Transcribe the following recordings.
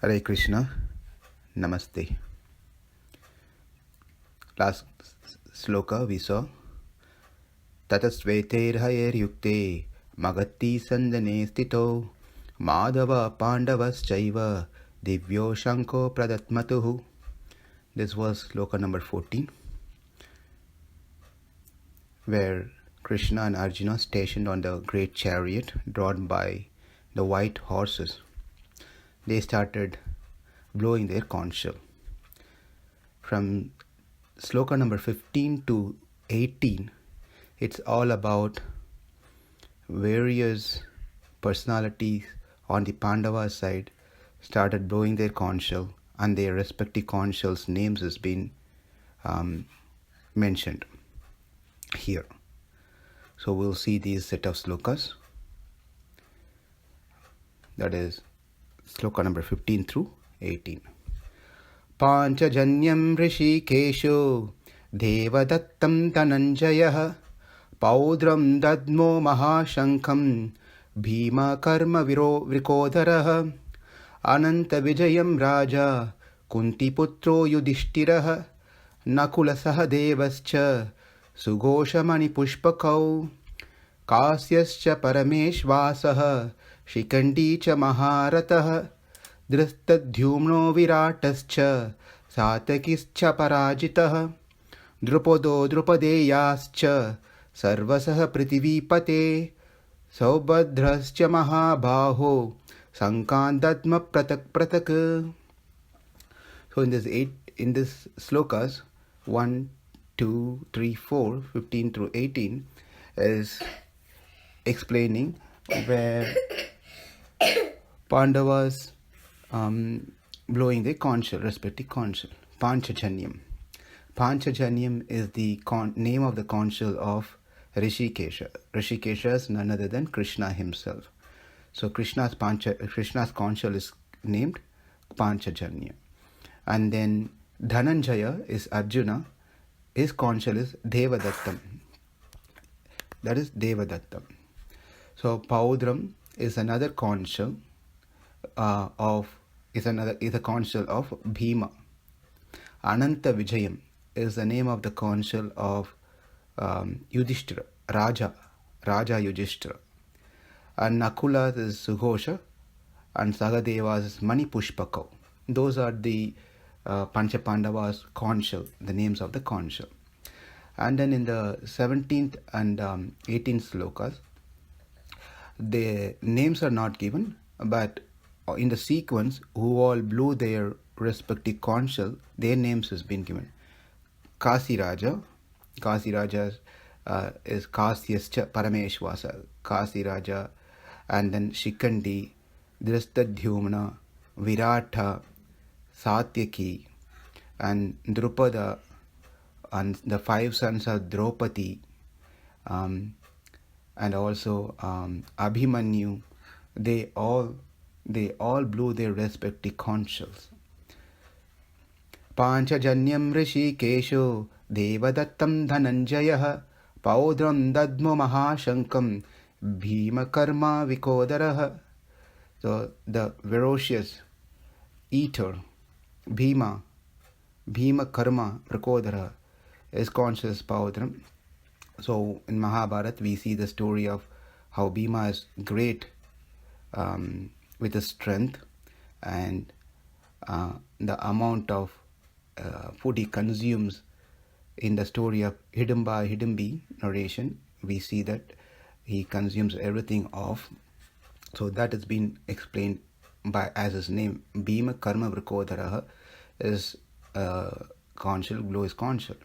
Hare Krishna, Namaste. Last sloka we saw Tatasveter hayer yukte magati sandane stito madhava pandavas chaiva divyo shanko pradatmatuhu. This was sloka number 14, where Kṛṣṇa and Arjuna, stationed on the great chariot drawn by the white horses, they started blowing their conchshell. From sloka number 15 to 18, it's all about various personalities on the Pandava side started blowing their conchshell, and their respective conchshells' names has been mentioned here. So we'll see these set of slokas. That is sloka number 15 through 18. Pāñcajanyam hṛṣīkeśo devadattam dhanañ-jayaḥ pauṇḍram dadhmau mahā-śaṅkhaṁ bhīma-karmā vṛkodaraḥ ananta vijayam raja kuntiputro yudhishthirah nakula sahadevascha sugoshamani pushpakau kāsyascha parameshvasah Shikhandi च महारथः धृष्टद्युम्नो विराटश्च सात्यकिश्च पराजितः द्रुपदो द्रुपदेयाश्च सर्वसः पृथिवीपते सौभद्रश्च महाबाहो शङ्खान् दद्म पृथक् पृथक्. So in this slokas 1, 2, 3, 4, 15 through 18 is explaining where Pandavas blowing their conchshell, respective conchshell. Pāñcajanyam. Pāñcajanyam is the name of the conchshell of Hṛṣīkeśa. Hṛṣīkeśa is none other than Kṛṣṇa himself. So Krishna's conchshell is named Pāñcajanya. And then Dhanañjaya is Arjuna. His conchshell is devadattam. That is devadattam. So pauṇḍram is another conchshell is a conchshell of Bhima. Ananta Vijayam is the name of the conchshell of Yudhishthira, Raja Yudhishthira. And Nakula is Sughosha, and Sahadevas is Mani Pushpakau. Those are the Pancha Pandavas' conchshell, the names of the conchshell. And then in the 17th and 18th slokas, the names are not given, but in the sequence, who all blew their respective conchshell, their names has been given. Kasi Raja is Kāsyascha Parameshvasa, Kasi Raja, and then Shikhandi, Drishtadyumna, Virata, Satyaki, and Drupada, and the 5 sons of Draupadi, and also Abhimanyu. They all blew their respective conchshells. Pāñcajanyam hṛṣīkeśo devadattam dhanañ-jayaḥ pauṇḍram dadhmau mahā-śaṅkhaṁ bhīma-karmā vṛkodaraḥ. So the ferocious eater Bhima-karmā vṛkodaraḥ is conchshell pauṇḍram. So in Mahabharata we see the story of how Bhima is great with his strength, and the amount of food he consumes. In the story of Hidimbi narration, we see that he consumes everything off. So that has been explained by as his name. Bhīma-karmā vṛkodaraḥ is conchshell, blow is conchshell.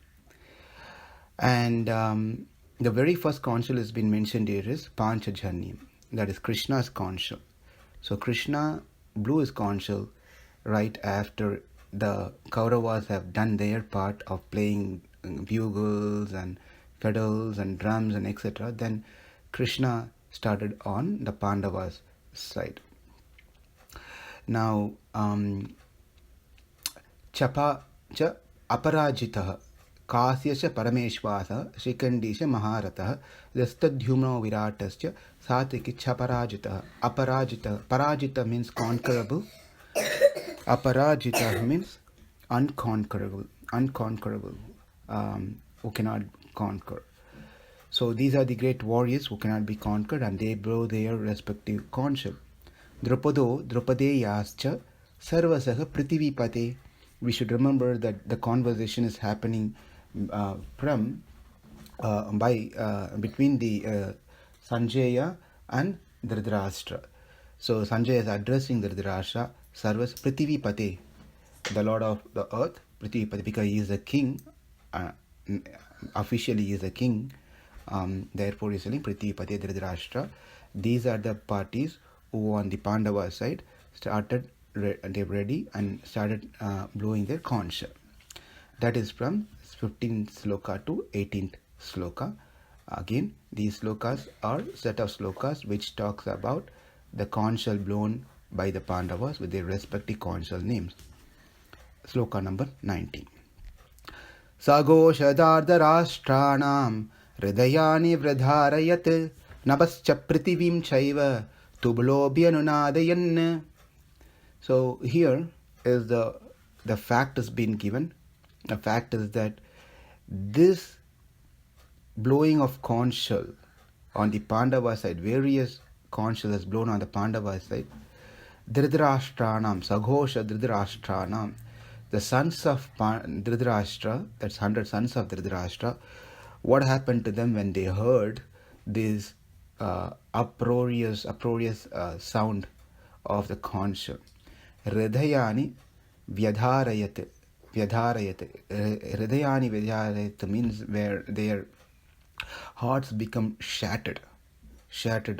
And the very first conchshell has been mentioned here is Pāñcajanyam, that is Kṛṣṇa's conchshell. So Kṛṣṇa blew his conchshell right after the Kauravas have done their part of playing bugles and fiddles and drums and etc. Then Kṛṣṇa started on the Pandavas' side. Now, Chapa cha aparajitah Kāsyascha parameshvasah Shikhandi maharathah Drishtadyumno viratascha Satyaki parajitah. Aparajita means conquerable, Aparajita means unconquerable, who cannot conquer. So these are the great warriors who cannot be conquered, and they blow their respective conchshell. Drupadeyascha sarvasaha prithivipate. We should remember that the conversation is happening between the Sanjaya and Dhritarashtra. So Sanjaya is addressing Dhritarashtra, Sarvas Prithivipate, the Lord of the earth, Prithivipate, because he is a king, officially he is a king, therefore he is saying Prithivipate Dhritarashtra. These are the parties who on the Pandava side started, they were ready and started blowing their conch. That is from 15th sloka to 18th sloka. Again, these slokas are set of slokas which talks about the conchshell blown by the Pandavas with their respective conchshell names. Sloka number 19. Sagoshadardharashtraṇam hridayani vradharayat nabascha prithivim chaiva tublobhyanunadayan. So here is the fact has been given. The fact is that this blowing of conch shell on the Pandava side, various conch shell is blown on the Pandava side. Dhritarashtraṇam, Saghosha Dhritarashtraṇam, the sons of Dhritarashtra, that's 100 sons of Dhritarashtra, what happened to them when they heard this uproarious sound of the conch shell? Hridayani vyadharayat. Hridayani vyadharayat means where their hearts become shattered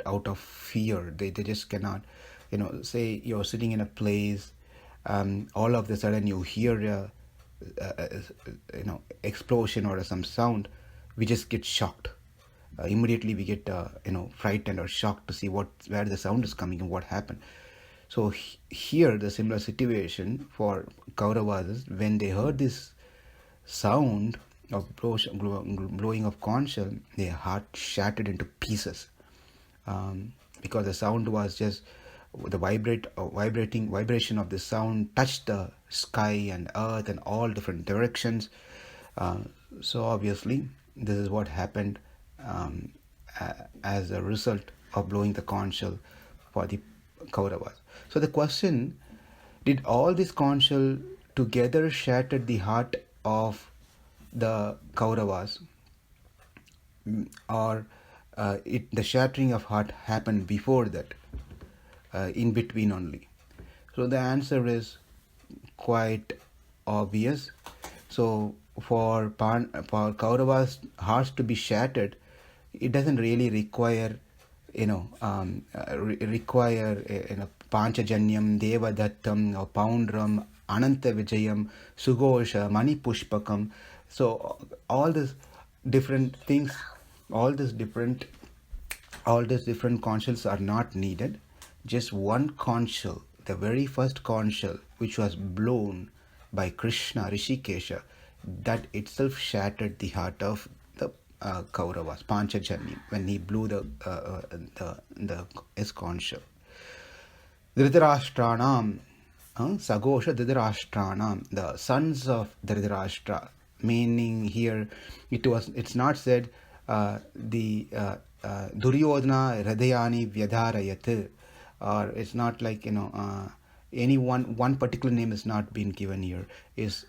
out of fear. They just cannot, say you're sitting in a place, all of a sudden you hear a explosion or some sound, we just get shocked. Immediately we get frightened or shocked to see where the sound is coming and what happened. So here the similar situation for Kauravas is when they heard this sound of blowing of conch shell, their heart shattered into pieces, because the sound was just the vibration of the sound touched the sky and earth and all different directions. So obviously this is what happened as a result of blowing the conch shell for the Kauravas. So the question, did all this conch shell together shatter the heart of the Kauravas, or the shattering of heart happened before that, in between only? So the answer is quite obvious. So for Kauravas' hearts to be shattered, it doesn't really require pāñcajanyam, devadattam, or pauṇḍram, ananta vijayam, sugosha, mani pushpakam. So all these different things, all these different conch shells are not needed. Just one conch shell, the very first conch shell, which was blown by Kṛṣṇa, Hṛṣīkeśa, that itself shattered the heart of the Kauravas, Pāñcajanya, when he blew his conch shell. Dhritarashtraṇam, Sagosha Dhritarashtraṇam, the sons of Dhritarashtra, meaning here it's not said the Duryodhana Hridayani Vyadharayat, or it's not like any one particular name is not being given here. Is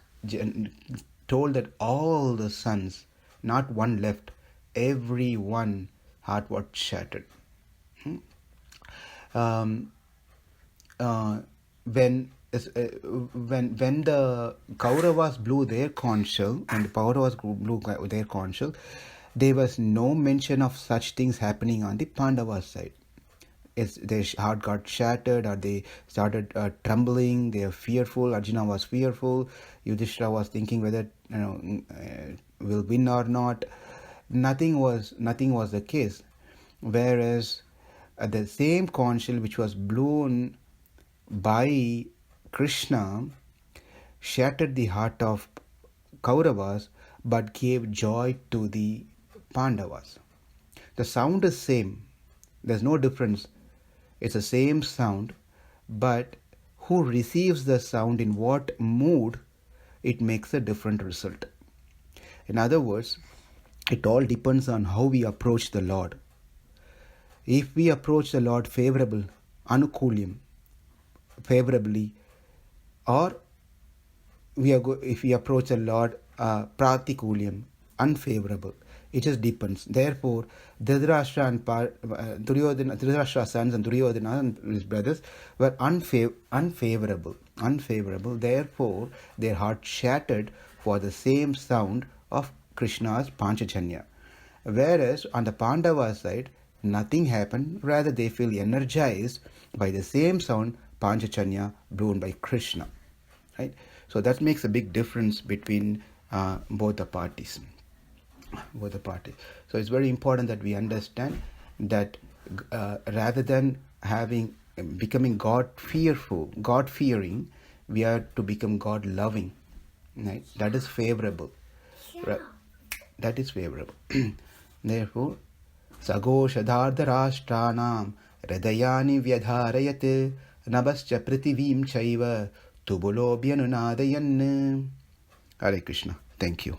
told that all the sons, not one left, every one heart was shattered. When the Kauravas blew their conch shell, and the Pauravas blew their conch shell, there was no mention of such things happening on the Pandavas side. Their heart got shattered, or they started trembling. They are fearful. Arjuna was fearful. Yudhishthira was thinking whether will win or not. Nothing was the case. Whereas the same conch shell which was blown by Kṛṣṇa shattered the heart of Kauravas, but gave joy to the Pandavas. The sound is same. There's no difference. It's the same sound, but who receives the sound, in what mood, it makes a different result. In other words, it all depends on how we approach the Lord. If we approach the Lord favorably, or if we approach the Lord pratikulyam, unfavorable, it just depends. Therefore, Dhritarashtra's sons and Duryodhana and his brothers were unfavorable. Therefore, their heart shattered for the same sound of Krishna's Pāñcajanya. Whereas on the Pandava side, nothing happened. Rather, they feel energized by the same sound, Pāñcajanya, blown by Kṛṣṇa. Right? So that makes a big difference between both the parties. So it's very important that we understand that rather than becoming God-fearing, we are to become God-loving. Right? That is favorable. Right? That is favorable. Therefore, sagoshadhardarashtanam hridayani vyadharayat nabascha prithivim chaiva tubulobhyanunadayan. Hare Krishna. Thank you.